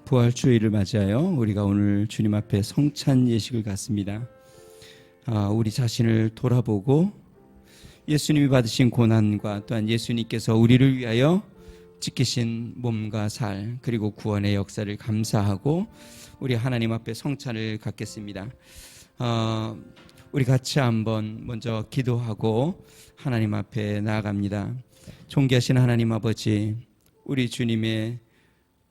부활주의를 맞이하여 우리가 오늘 주님 앞에 성찬 예식을 갖습니다. 우리 자신을 돌아보고 예수님이 받으신 고난과 또한 예수님께서 우리를 위하여 지키신 몸과 살 그리고 구원의 역사를 감사하고 우리 하나님 앞에 성찬을 갖겠습니다. 우리 같이 한번 먼저 기도하고 하나님 앞에 나아갑니다. 존귀하신 하나님 아버지, 우리 주님의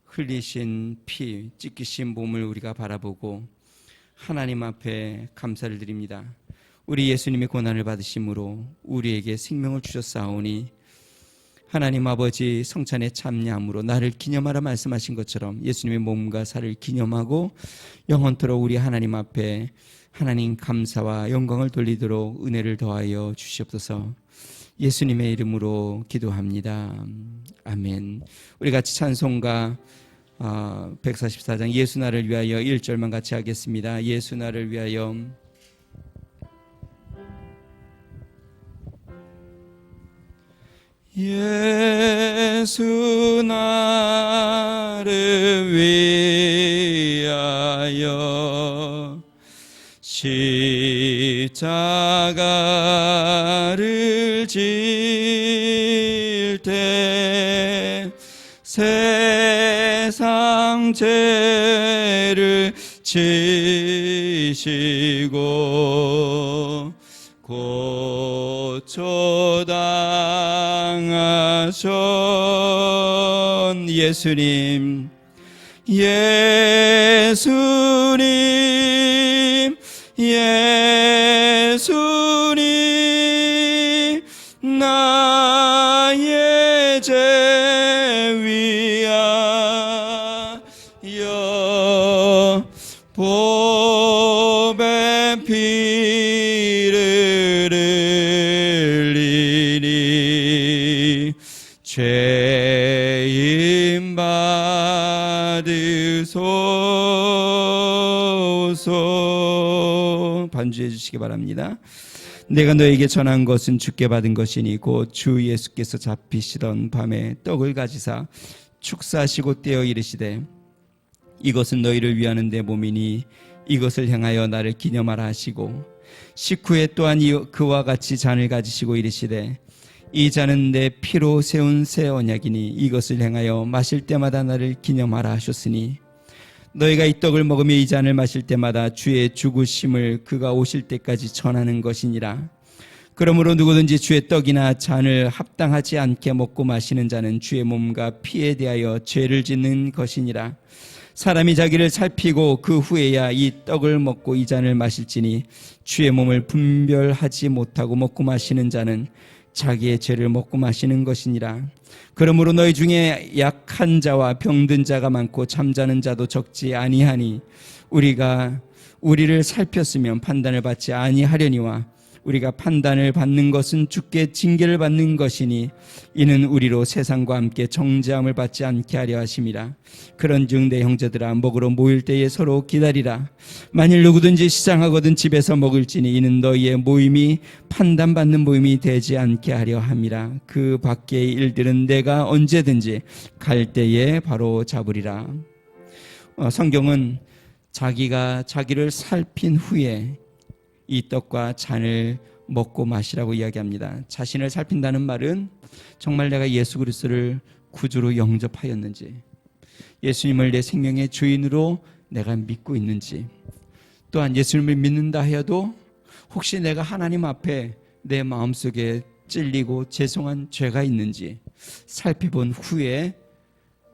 흘리신 피, 찢기신 몸을 우리가 바라보고 하나님 앞에 감사를 드립니다. 우리 예수님의 고난을 받으심으로 우리에게 생명을 주셨사오니 하나님 아버지 성찬에 참여함으로 나를 기념하라 말씀하신 것처럼 예수님의 몸과 살을 기념하고 영원토록 우리 하나님 앞에 하나님 감사와 영광을 돌리도록 은혜를 더하여 주시옵소서. 예수님의 이름으로 기도합니다. 아멘. 우리 같이 찬송가 144장 예수 나를 위하여 1절만 같이 하겠습니다. 예수 나를 위하여. 예수 나를 위하여 십자가를 질 때 세상 죄를 지시고 초당하신 예수님, 예수님, 예수님, 나의 죄 위하여 보배 피를 흘리니 죄인 받으소서. 반주해 주시기 바랍니다. 내가 너에게 전한 것은 주께 받은 것이니 곧 주 예수께서 잡히시던 밤에 떡을 가지사 축사하시고 떼어 이르시되 이것은 너희를 위하는 내 몸이니 이것을 행하여 나를 기념하라 하시고 식후에 또한 그와 같이 잔을 가지시고 이르시되 이 잔은 내 피로 세운 새 언약이니 이것을 행하여 마실 때마다 나를 기념하라 하셨으니 너희가 이 떡을 먹으며 이 잔을 마실 때마다 주의 죽으심을 그가 오실 때까지 전하는 것이니라. 그러므로 누구든지 주의 떡이나 잔을 합당하지 않게 먹고 마시는 자는 주의 몸과 피에 대하여 죄를 짓는 것이니라. 사람이 자기를 살피고 그 후에야 이 떡을 먹고 이 잔을 마실지니 주의 몸을 분별하지 못하고 먹고 마시는 자는 자기의 죄를 먹고 마시는 것이니라. 그러므로 너희 중에 약한 자와 병든 자가 많고 잠자는 자도 적지 아니하니 우리가 우리를 살폈으면 판단을 받지 아니하려니와 우리가 판단을 받는 것은 주께 징계를 받는 것이니 이는 우리로 세상과 함께 정죄함을 받지 않게 하려 하심이라. 그런즉 내 형제들아 먹으러 모일 때에 서로 기다리라. 만일 누구든지 시장하거든 집에서 먹을지니 이는 너희의 모임이 판단받는 모임이 되지 않게 하려 함이라. 그 밖의 일들은 내가 언제든지 갈 때에 바로 잡으리라. 성경은 자기가 자기를 살핀 후에 이 떡과 잔을 먹고 마시라고 이야기합니다. 자신을 살핀다는 말은 정말 내가 예수 그리스도를 구주로 영접하였는지, 예수님을 내 생명의 주인으로 내가 믿고 있는지, 또한 예수님을 믿는다 해도 혹시 내가 하나님 앞에 내 마음속에 찔리고 죄송한 죄가 있는지 살펴본 후에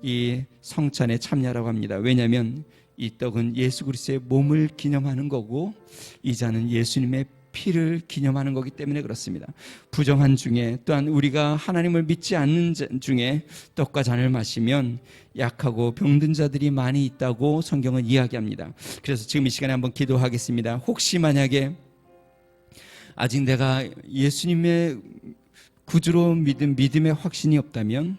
이 성찬에 참여하라고 합니다. 왜냐하면 이 떡은 예수 그리스도의 몸을 기념하는 거고 이 잔은 예수님의 피를 기념하는 거기 때문에 그렇습니다. 부정한 중에 또한 우리가 하나님을 믿지 않는 중에 떡과 잔을 마시면 약하고 병든 자들이 많이 있다고 성경은 이야기합니다. 그래서 지금 이 시간에 한번 기도하겠습니다. 혹시 만약에 아직 내가 예수님의 구주로 믿은 믿음의 확신이 없다면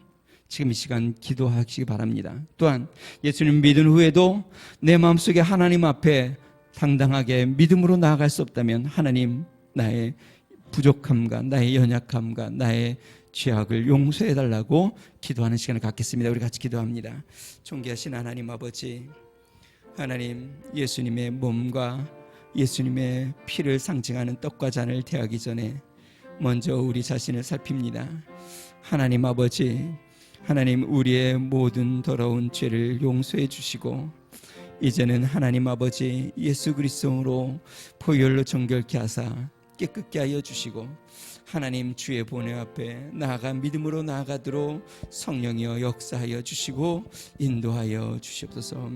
지금 이 시간 기도하시기 바랍니다. 또한 예수님 믿은 후에도 내 마음속에 하나님 앞에 당당하게 믿음으로 나아갈 수 없다면 하나님 나의 부족함과 나의 연약함과 나의 죄악을 용서해달라고 기도하는 시간을 갖겠습니다. 우리 같이 기도합니다. 존귀하신 하나님 아버지, 하나님 예수님의 몸과 예수님의 피를 상징하는 떡과 잔을 대하기 전에 먼저 우리 자신을 살핍니다. 하나님 아버지, 하나님 우리의 모든 더러운 죄를 용서해 주시고 이제는 하나님 아버지 예수 그리스도로 보혈로 정결케 하사 깨끗게 하여 주시고 하나님 주의 본회 앞에 나아가 믿음으로 나아가도록 성령이여 역사하여 주시고 인도하여 주시옵소서.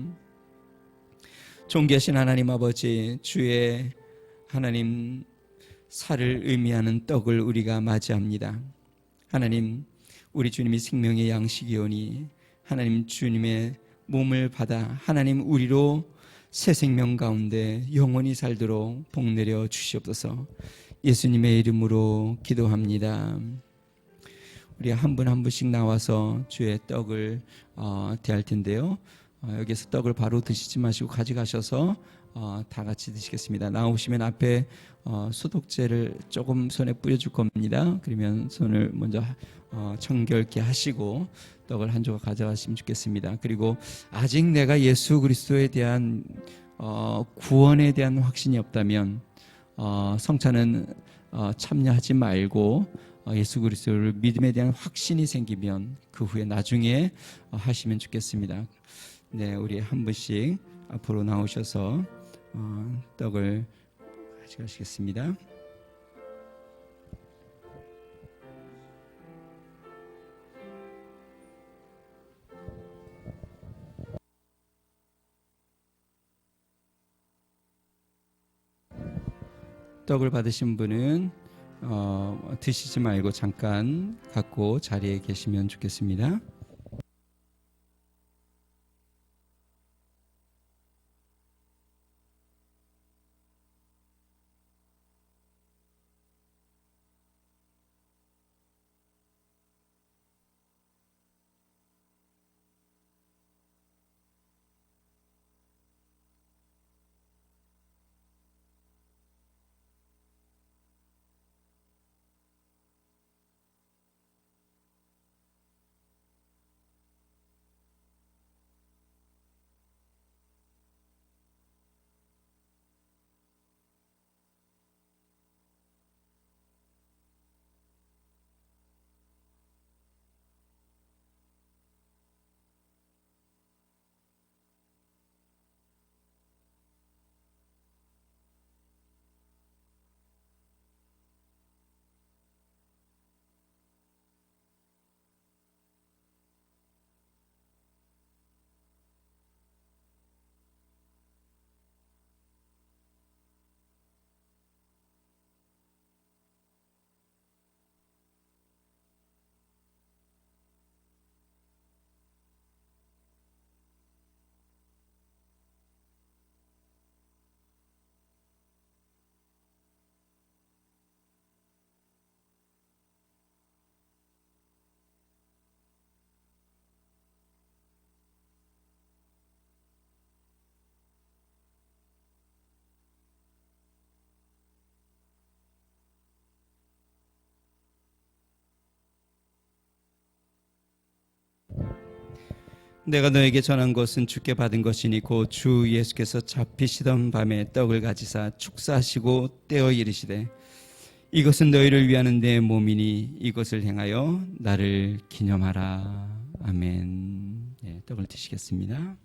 존귀하신 하나님 아버지, 주의 하나님 살을 의미하는 떡을 우리가 맞이합니다. 하나님 우리 주님이 생명의 양식이오니 하나님 주님의 몸을 받아 하나님 우리로 새 생명 가운데 영원히 살도록 복내려 주시옵소서. 예수님의 이름으로 기도합니다. 우리 한 분 한 분씩 나와서 주의 떡을 대할 텐데요. 여기서 떡을 바로 드시지 마시고 가져가셔서 다 같이 드시겠습니다. 나오시면 앞에 소독제를 조금 손에 뿌려줄 겁니다. 그러면 손을 먼저 청결케 하시고 떡을 한 조각 가져가시면 좋겠습니다. 그리고 아직 내가 예수 그리스도에 대한 구원에 대한 확신이 없다면 성찬은 참여하지 말고 예수 그리스도를 믿음에 대한 확신이 생기면 그 후에 나중에 하시면 좋겠습니다. 네, 우리 한 분씩 앞으로 나오셔서 떡을 가져가시겠습니다. 떡을 받으신 분은 드시지 말고 잠깐 갖고 자리에 계시면 좋겠습니다. 내가 너에게 전한 것은 주께 받은 것이니 곧 주 예수께서 잡히시던 밤에 떡을 가지사 축사하시고 떼어 이르시되 이것은 너희를 위하는 내 몸이니 이것을 행하여 나를 기념하라. 아멘. 네, 떡을 드시겠습니다.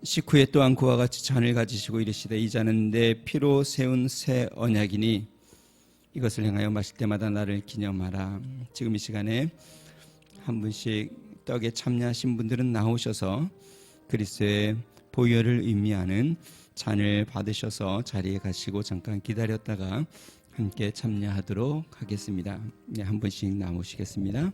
식후에 또한 그와 같이 잔을 가지시고 이르시되 이 잔은 내 피로 세운 새 언약이니 이것을 행하여 마실 때마다 나를 기념하라. 지금 이 시간에 한 분씩 떡에 참여하신 분들은 나오셔서 그리스도의 보혈을 의미하는 잔을 받으셔서 자리에 가시고 잠깐 기다렸다가 함께 참여하도록 하겠습니다. 네, 한 분씩 나오시겠습니다.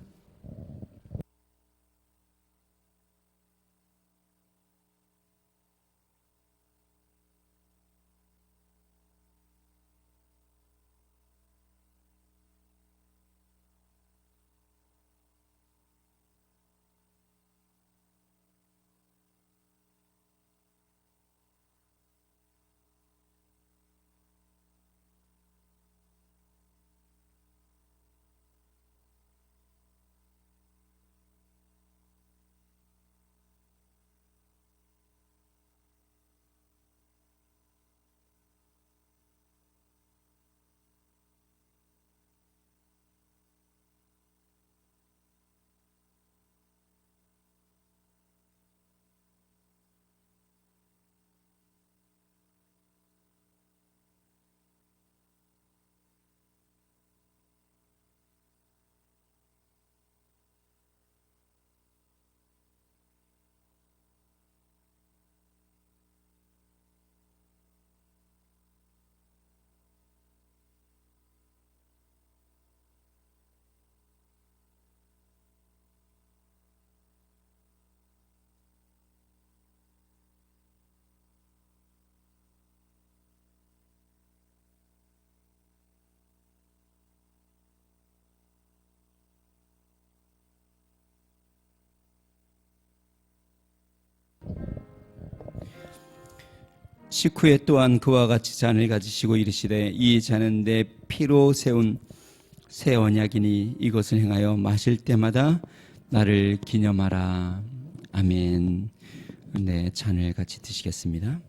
식후에 또한 그와 같이 잔을 가지시고 이르시되 이 잔은 내 피로 세운 새 언약이니 이것을 행하여 마실 때마다 나를 기념하라. 아멘. 네, 잔을 같이 드시겠습니다.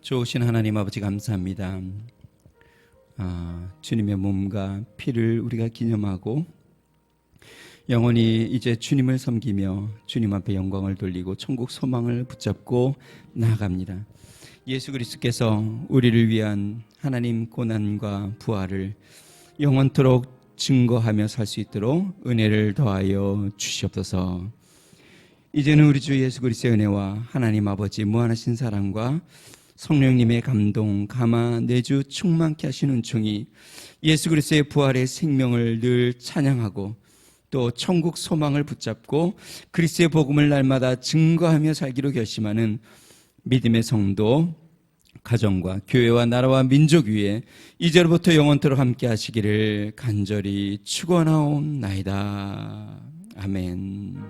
좋으신 하나님 아버지 감사합니다. 주님의 몸과 피를 우리가 기념하고 영원히 이제 주님을 섬기며 주님 앞에 영광을 돌리고 천국 소망을 붙잡고 나아갑니다. 예수 그리스도께서 우리를 위한 하나님 고난과 부활을 영원토록 증거하며 살 수 있도록 은혜를 더하여 주시옵소서. 이제는 우리 주 예수 그리스도의 은혜와 하나님 아버지 무한하신 사랑과 성령님의 감동, 감화, 내주 충만케 하시는 은총이 예수 그리스도의 부활의 생명을 늘 찬양하고 또 천국 소망을 붙잡고 그리스도의 복음을 날마다 증거하며 살기로 결심하는 믿음의 성도, 가정과 교회와 나라와 민족 위에 이제로부터 영원토록 함께 하시기를 간절히 축원하옵나이다. 아멘.